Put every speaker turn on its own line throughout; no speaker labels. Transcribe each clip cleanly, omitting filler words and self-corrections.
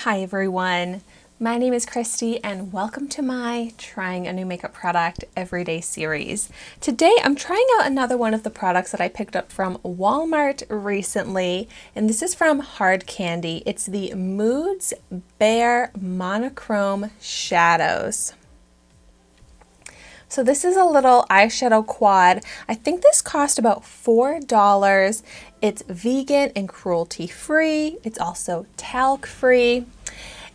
Hi everyone, my name is Christy and welcome to my Trying a New Makeup Product Everyday series. Today I'm trying out another one of the products that I picked up from Walmart recently, and this is from Hard Candy. It's the Moods Bare Monochrome Shadows. So this is a little eyeshadow quad. I think this cost about $4. It's vegan and cruelty-free. It's also talc-free.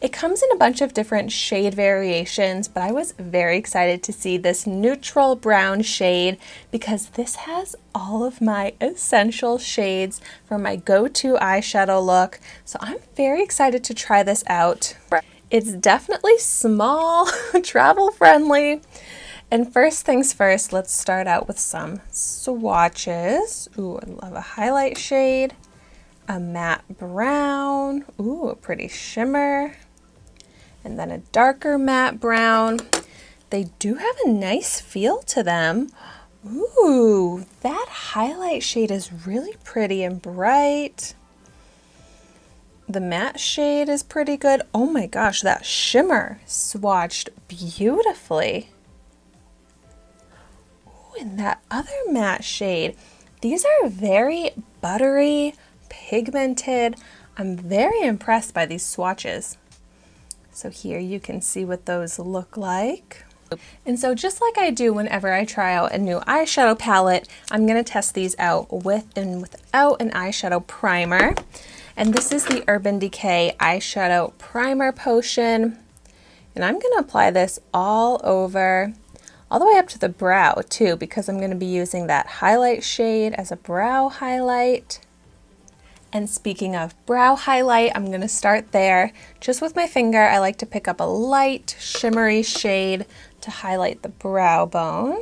It comes in a bunch of different shade variations, but I was very excited to see this neutral brown shade because this has all of my essential shades for my go-to eyeshadow look. So I'm very excited to try this out. It's definitely small, travel-friendly. And first things first, let's start out with some swatches. Ooh, I love a highlight shade, a matte brown, ooh, a pretty shimmer, and then a darker matte brown. They do have a nice feel to them. Ooh, that highlight shade is really pretty and bright. The matte shade is pretty good. Oh my gosh, that shimmer swatched beautifully. And that other matte shade, these are very buttery, pigmented. I'm very impressed by these swatches. So here you can see what those look like. And so just like I do whenever I try out a new eyeshadow palette, I'm going to test these out with and without an eyeshadow primer. And this is the Urban Decay Eyeshadow Primer Potion. And I'm going to apply this all over, all the way up to the brow too, because I'm going to be using that highlight shade as a brow highlight. And speaking of brow highlight, I'm going to start there. Just with my finger, I like to pick up a light shimmery shade to highlight the brow bone.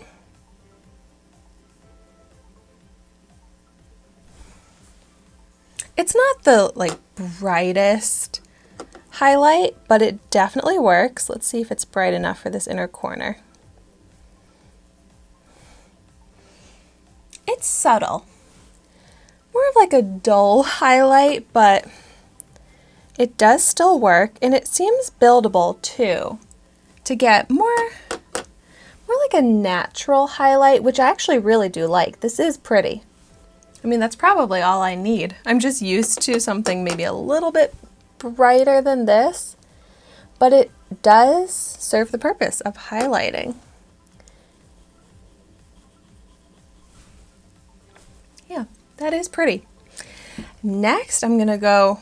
It's not the brightest highlight, but it definitely works. Let's see if it's bright enough for this inner corner. It's subtle, more of like a dull highlight, but it does still work, and it seems buildable too, to get more like a natural highlight, which I actually really do like. This is pretty. I mean, that's probably all I need. I'm just used to something maybe a little bit brighter than this, but it does serve the purpose of highlighting. Yeah, that is pretty. Next, I'm gonna go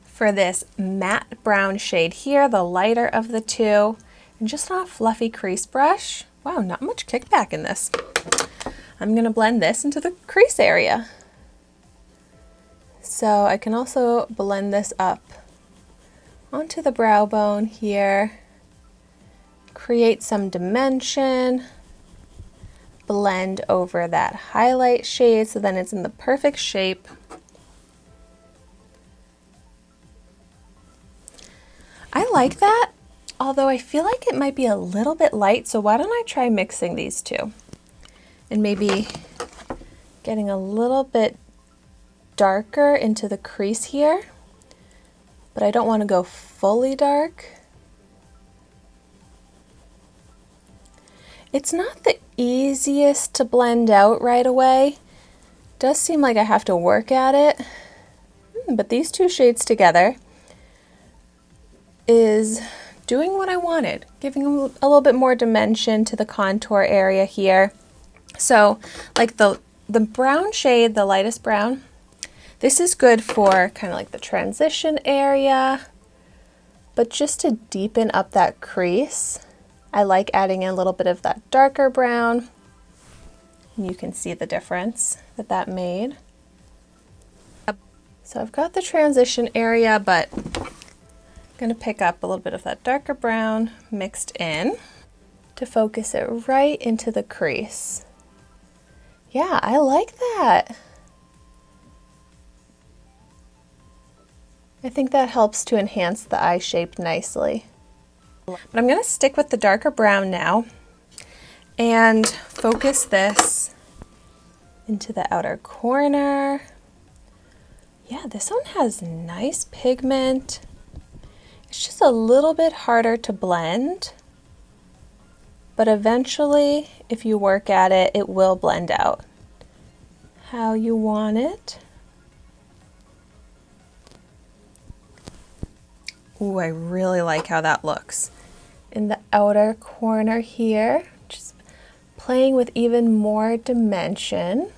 for this matte brown shade here, the lighter of the two, and just on a fluffy crease brush. Wow, not much kickback in this. I'm gonna blend this into the crease area. So I can also blend this up onto the brow bone here, create some dimension, blend over that highlight shade so then it's in the perfect shape. I like that, although I feel like it might be a little bit light, so why don't I try mixing these two and maybe getting a little bit darker into the crease here, but I don't want to go fully dark. It's not the easiest to blend out right away. It does seem like I have to work at it, but these two shades together is doing what I wanted, giving a little bit more dimension to the contour area here. So like the brown shade, the lightest brown, this is good for kind of like the transition area, but just to deepen up that crease, I like adding in a little bit of that darker brown. And you can see the difference that that made. So I've got the transition area, but I'm going to pick up a little bit of that darker brown mixed in to focus it right into the crease. Yeah, I like that. I think that helps to enhance the eye shape nicely. But I'm going to stick with the darker brown now and focus this into the outer corner. Yeah, this one has nice pigment. just a little bit harder to blend, but eventually, if you work at it, it will blend out how you want it. Ooh, I really like how that looks. In the outer corner here, just playing with even more dimension.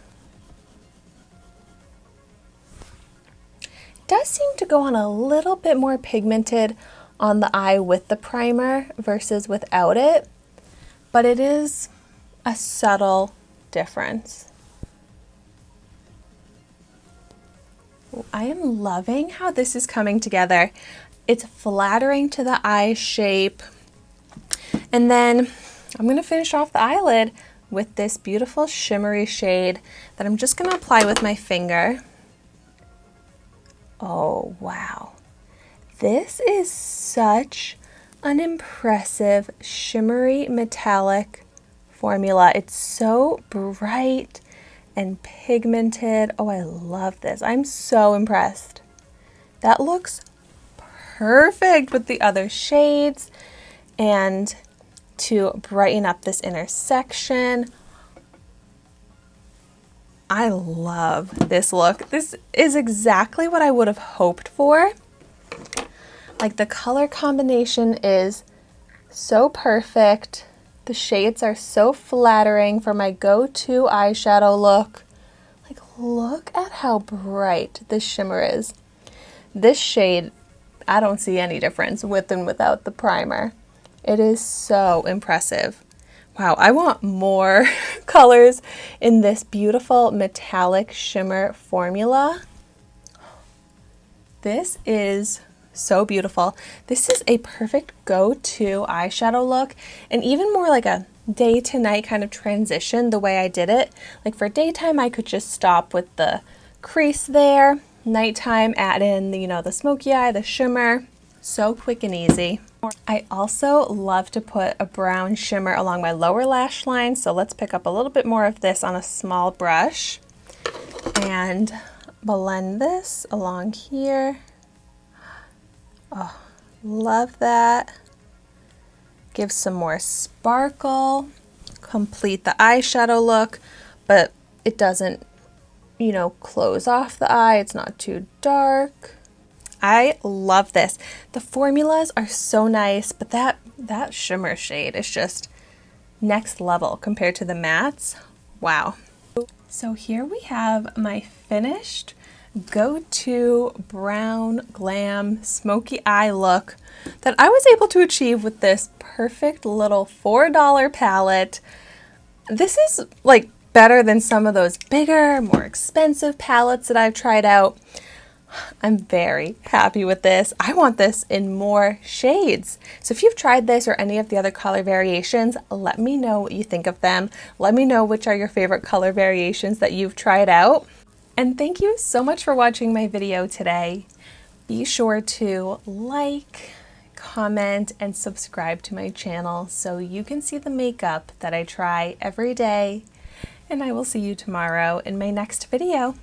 It does seem to go on a little bit more pigmented on the eye with the primer versus without it, but it is a subtle difference. I am loving how this is coming together. It's flattering to the eye shape. And then I'm going to finish off the eyelid with this beautiful shimmery shade that I'm just going to apply with my finger. Oh, wow. This is such an impressive shimmery metallic formula. It's so bright and pigmented. Oh, I love this. I'm so impressed. That looks perfect with the other shades and to brighten up this intersection. I love this look. This is exactly what I would have hoped for. Like, the color combination is so perfect. The shades are so flattering for my go-to eyeshadow look. Like, look at how bright this shimmer is. This shade, I don't see any difference with and without the primer. It is so impressive. Wow, I want more colors in this beautiful metallic shimmer formula. This is so beautiful. This is a perfect go-to eyeshadow look, and even more like a day to night kind of transition the way I did it. Like, for daytime, I could just stop with the crease there. Nighttime, add in the smoky eye, the shimmer. So quick and easy. I also love to put a brown shimmer along my lower lash line, so let's pick up a little bit more of this on a small brush and blend this along here. Oh, love that. Give some more sparkle, complete the eyeshadow look, but it doesn't, close off the eye. It's not too dark. I love this. The formulas are so nice, but that shimmer shade is just next level compared to the mattes. Wow. So here we have my finished go-to brown glam smoky eye look that I was able to achieve with this perfect little $4 palette. This is like better than some of those bigger, more expensive palettes that I've tried out. I'm very happy with this. I want this in more shades. So if you've tried this or any of the other color variations, let me know what you think of them. Let me know which are your favorite color variations that you've tried out. And thank you so much for watching my video today. Be sure to like, comment, and subscribe to my channel so you can see the makeup that I try every day. And I will see you tomorrow in my next video.